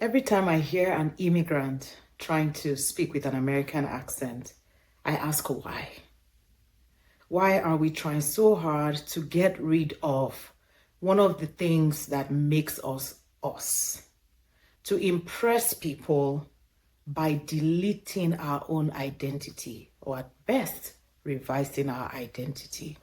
Every time I hear an immigrant trying to speak with an American accent, I ask why. Why are we trying so hard to get rid of one of the things that makes us us? To impress people by deleting our own identity, or at best, revising our identity.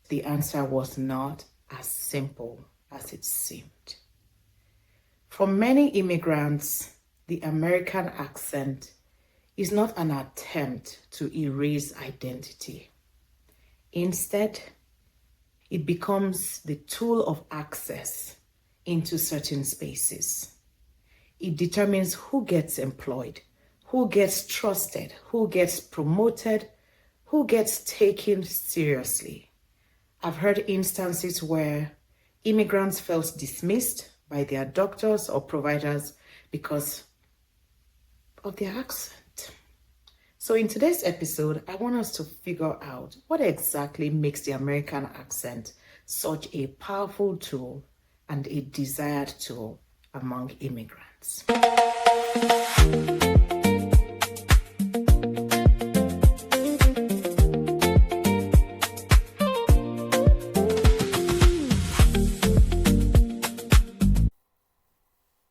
The answer was not as simple as it seemed. For many immigrants, the American accent is not an attempt to erase identity. Instead, it becomes the tool of access into certain spaces. It determines who gets employed, who gets trusted, who gets promoted, who gets taken seriously. I've heard instances where immigrants felt dismissed by their doctors or providers because of their accent. So in today's episode, I want us to figure out what exactly makes the American accent such a powerful tool and a desired tool among immigrants.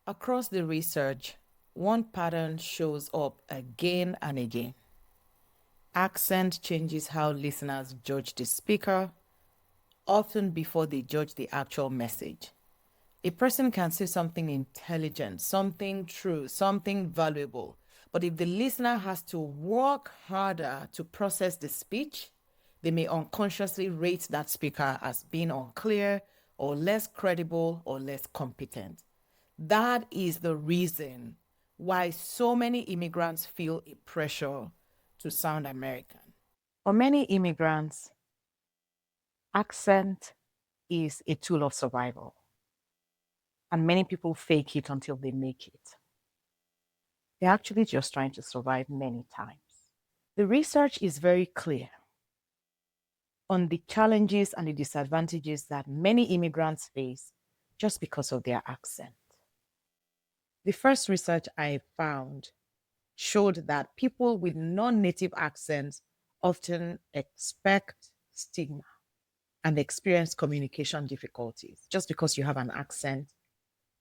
Across the research, one pattern shows up again and again. Accent changes how listeners judge the speaker, often before they judge the actual message. A person can say something intelligent, something true, something valuable, but if the listener has to work harder to process the speech, they may unconsciously rate that speaker as being unclear or less credible or less competent. That is the reason why so many immigrants feel a pressure to sound American. For many immigrants, accent is a tool of survival, and many people fake it until they make it. They're actually just trying to survive many times. The research is very clear on the challenges and the disadvantages that many immigrants face just because of their accent. The first research I found showed that people with non-native accents often expect stigma and experience communication difficulties. Just because you have an accent,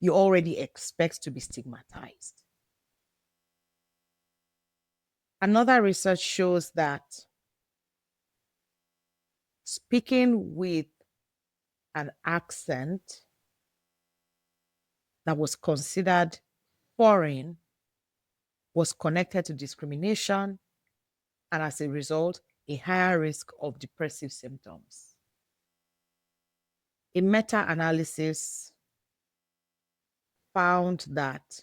you already expect to be stigmatized. Another research shows that speaking with an accent that was considered foreign was connected to discrimination and, as a result, a higher risk of depressive symptoms. A meta-analysis found that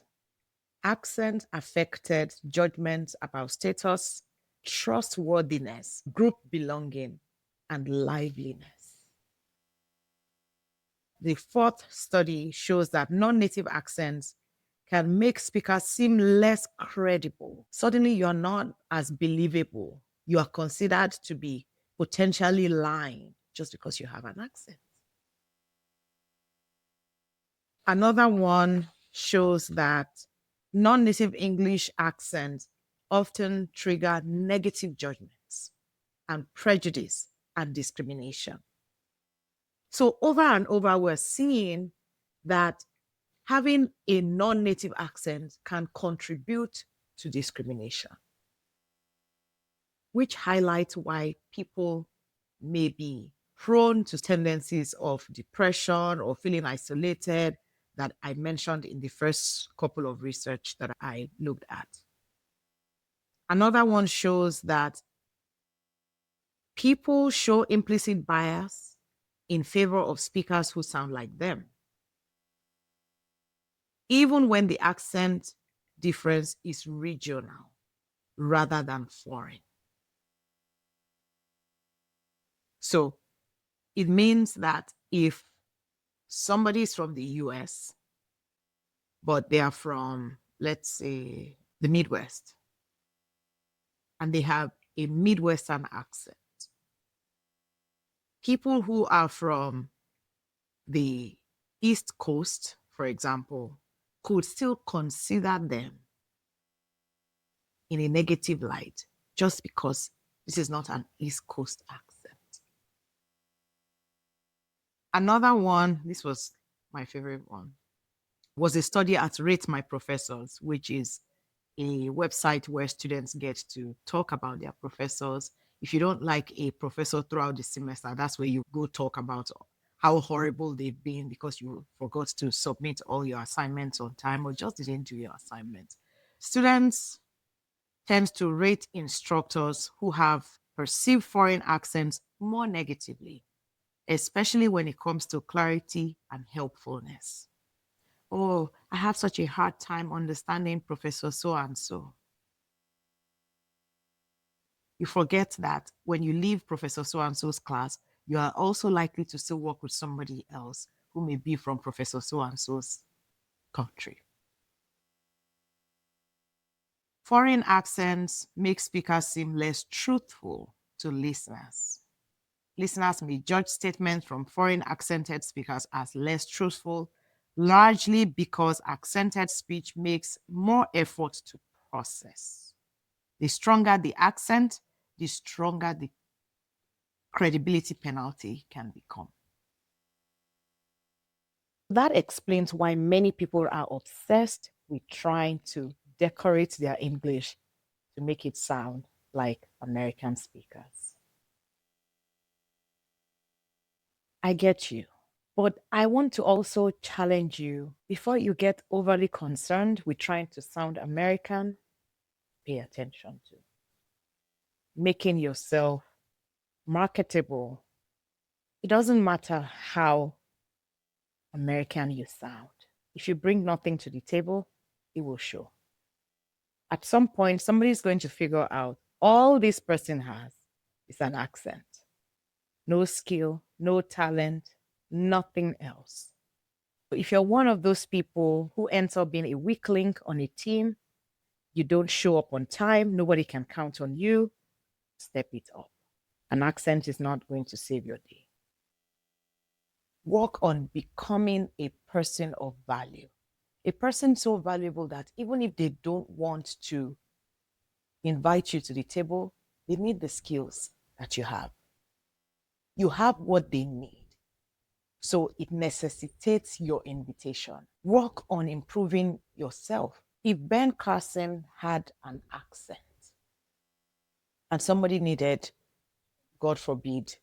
accent affected judgments about status, trustworthiness, group belonging, and liveliness. The fourth study shows that non-native accents can make speakers seem less credible. Suddenly, you're not as believable. You are considered to be potentially lying just because you have an accent. Another one shows that non-native English accents often trigger negative judgments and prejudice and discrimination. So over and over, we're seeing that having a non-native accent can contribute to discrimination, which highlights why people may be prone to tendencies of depression or feeling isolated that I mentioned in the first couple of research that I looked at. Another one shows that people show implicit bias in favor of speakers who sound like them, even when the accent difference is regional rather than foreign. So it means that if somebody is from the US, but they are from, let's say, the Midwest, and they have a Midwestern accent, people who are from the East Coast, for example, could still consider them in a negative light just because this is not an East Coast accent. Another one, this was my favorite one, was a study at Rate My Professors, which is a website where students get to talk about their professors. If you don't like a professor throughout the semester, that's where you go talk about how horrible they've been because you forgot to submit all your assignments on time or just didn't do your assignments. Students tend to rate instructors who have perceived foreign accents more negatively, especially when it comes to clarity and helpfulness. Oh, I have such a hard time understanding Professor so and so. You forget that when you leave Professor so and so's class, you are also likely to still work with somebody else who may be from Professor so and so's country. Foreign accents make speakers seem less truthful to listeners. Listeners may judge statements from foreign accented speakers as less truthful, largely because accented speech makes more effort to process. The stronger the accent, the stronger the credibility penalty can become. That explains why many people are obsessed with trying to decorate their English to make it sound like American speakers. I get you. But I want to also challenge you before you get overly concerned with trying to sound American, pay attention to making yourself marketable. It doesn't matter how American you sound. If you bring nothing to the table, it will show. At some point, somebody's going to figure out all this person has is an accent. No skill, no talent, nothing else. But if you're one of those people who ends up being a weak link on a team, you don't show up on time, nobody can count on you, step it up. An accent is not going to save your day. Work on becoming a person of value, a person so valuable that even if they don't want to invite you to the table, they need the skills that you have. You have what they need. So it necessitates your invitation. Work on improving yourself. If Ben Carson had an accent and somebody needed, God forbid,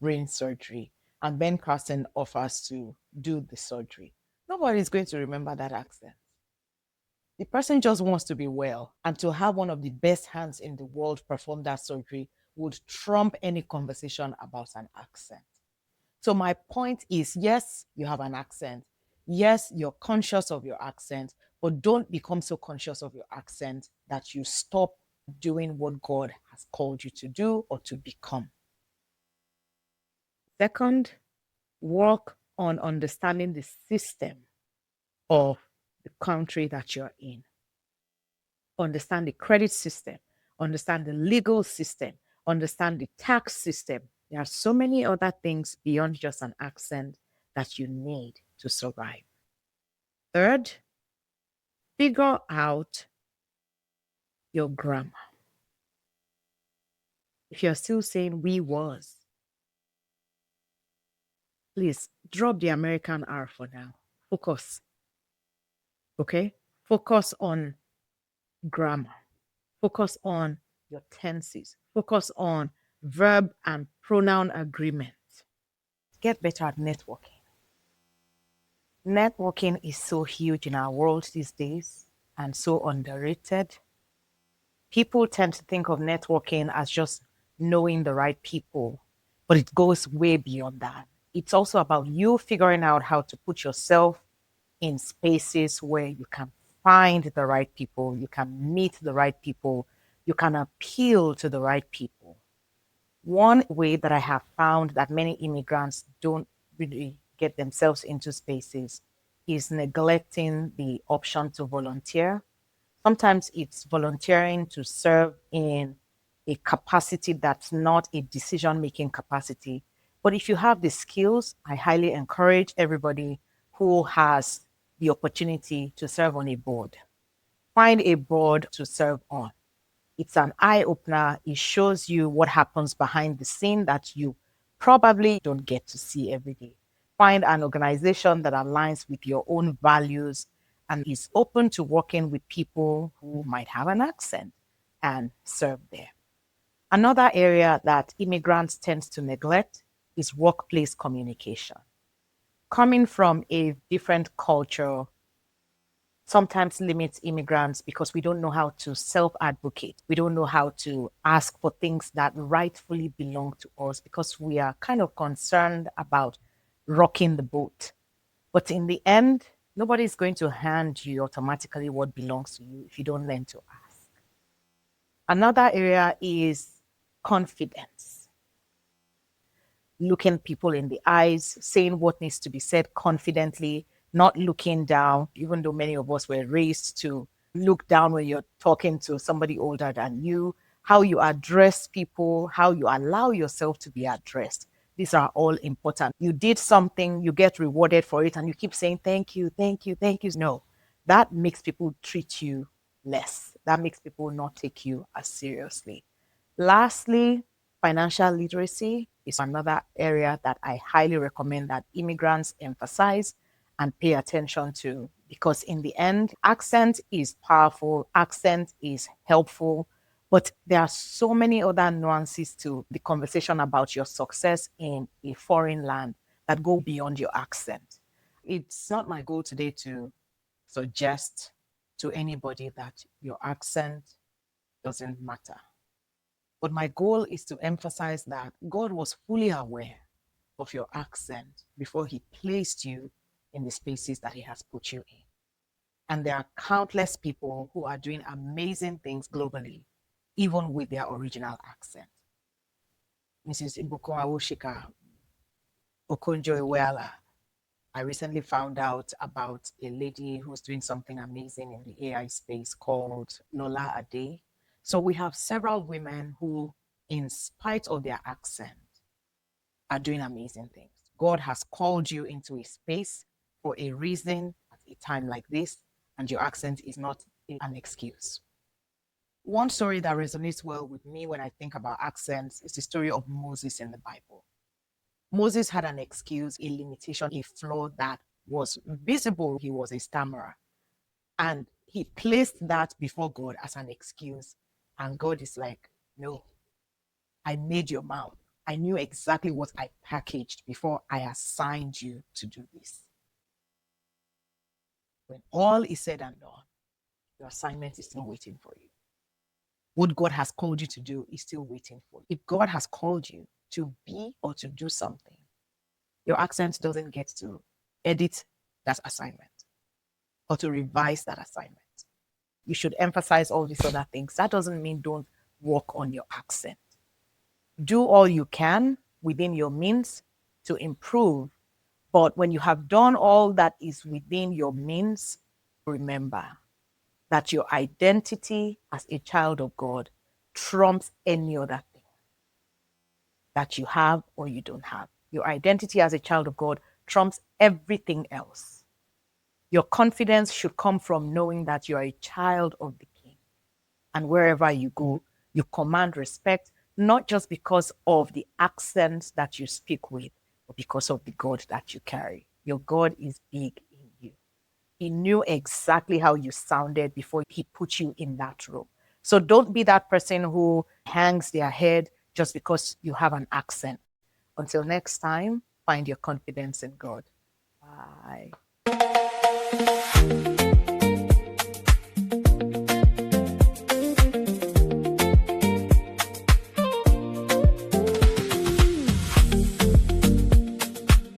brain surgery, and Ben Carson offers to do the surgery, nobody's going to remember that accent. The person just wants to be well, and to have one of the best hands in the world perform that surgery would trump any conversation about an accent. So my point is, yes, you have an accent. Yes, you're conscious of your accent, but don't become so conscious of your accent that you stop doing what God has called you to do or to become. Second, work on understanding the system of the country that you're in. Understand the credit system, understand the legal system, understand the tax system. There are so many other things beyond just an accent that you need to survive. Third, figure out your grammar. If you're still saying we was, please drop the American R for now. Focus. Okay? Focus on grammar. Focus on your tenses. Focus on verb and pronoun agreement. Get better at networking. Networking is so huge in our world these days and so underrated. People tend to think of networking as just knowing the right people, but it goes way beyond that. It's also about you figuring out how to put yourself in spaces where you can find the right people, you can meet the right people, you can appeal to the right people. One way that I have found that many immigrants don't really get themselves into spaces is neglecting the option to volunteer. Sometimes it's volunteering to serve in a capacity that's not a decision making capacity. But if you have the skills, I highly encourage everybody who has the opportunity to serve on a board. Find a board to serve on. It's an eye opener. It shows you what happens behind the scene that you probably don't get to see every day. Find an organization that aligns with your own values and is open to working with people who might have an accent and serve there. Another area that immigrants tend to neglect is workplace communication. Coming from a different culture sometimes limits immigrants because we don't know how to self advocate. We don't know how to ask for things that rightfully belong to us because we are kind of concerned about rocking the boat. But in the end, nobody's going to hand you automatically what belongs to you if you don't learn to ask. Another area is confidence, looking people in the eyes, saying what needs to be said confidently, not looking down, even though many of us were raised to look down when you're talking to somebody older than you, how you address people, how you allow yourself to be addressed. These are all important. You did something, you get rewarded for it, and you keep saying, thank you, thank you, thank you. No, that makes people treat you less. That makes people not take you as seriously. Lastly, financial literacy is another area that I highly recommend that immigrants emphasize and pay attention to because, in the end, accent is powerful, accent is helpful, but there are so many other nuances to the conversation about your success in a foreign land that go beyond your accent. It's not my goal today to suggest to anybody that your accent doesn't matter. But my goal is to emphasize that God was fully aware of your accent before He placed you in the spaces that He has put you in. And there are countless people who are doing amazing things globally, even with their original accent. Mrs. Ibuko Awoshika Okonjo Iweala. I recently found out about a lady who's doing something amazing in the AI space called Lola Ade. So we have several women who, in spite of their accent, are doing amazing things. God has called you into a space for a reason at a time like this, and your accent is not an excuse. One story that resonates well with me when I think about accents is the story of Moses in the Bible. Moses had an excuse, a limitation, a flaw that was visible. He was a stammerer. And he placed that before God as an excuse. And God is like, no, I made your mouth. I knew exactly what I packaged before I assigned you to do this. When all is said and done, your assignment is still waiting for you. What God has called you to do is still waiting for you. If God has called you to be or to do something, your accent doesn't get to edit that assignment or to revise that assignment. You should emphasize all these other things. That doesn't mean don't work on your accent. Do all you can within your means to improve. But when you have done all that is within your means, remember that your identity as a child of God trumps any other thing that you have or you don't have. Your identity as a child of God trumps everything else. Your confidence should come from knowing that you are a child of the King. And wherever you go, you command respect, not just because of the accent that you speak with, but because of the God that you carry. Your God is big in you. He knew exactly how you sounded before He put you in that role. So don't be that person who hangs their head just because you have an accent. Until next time, find your confidence in God.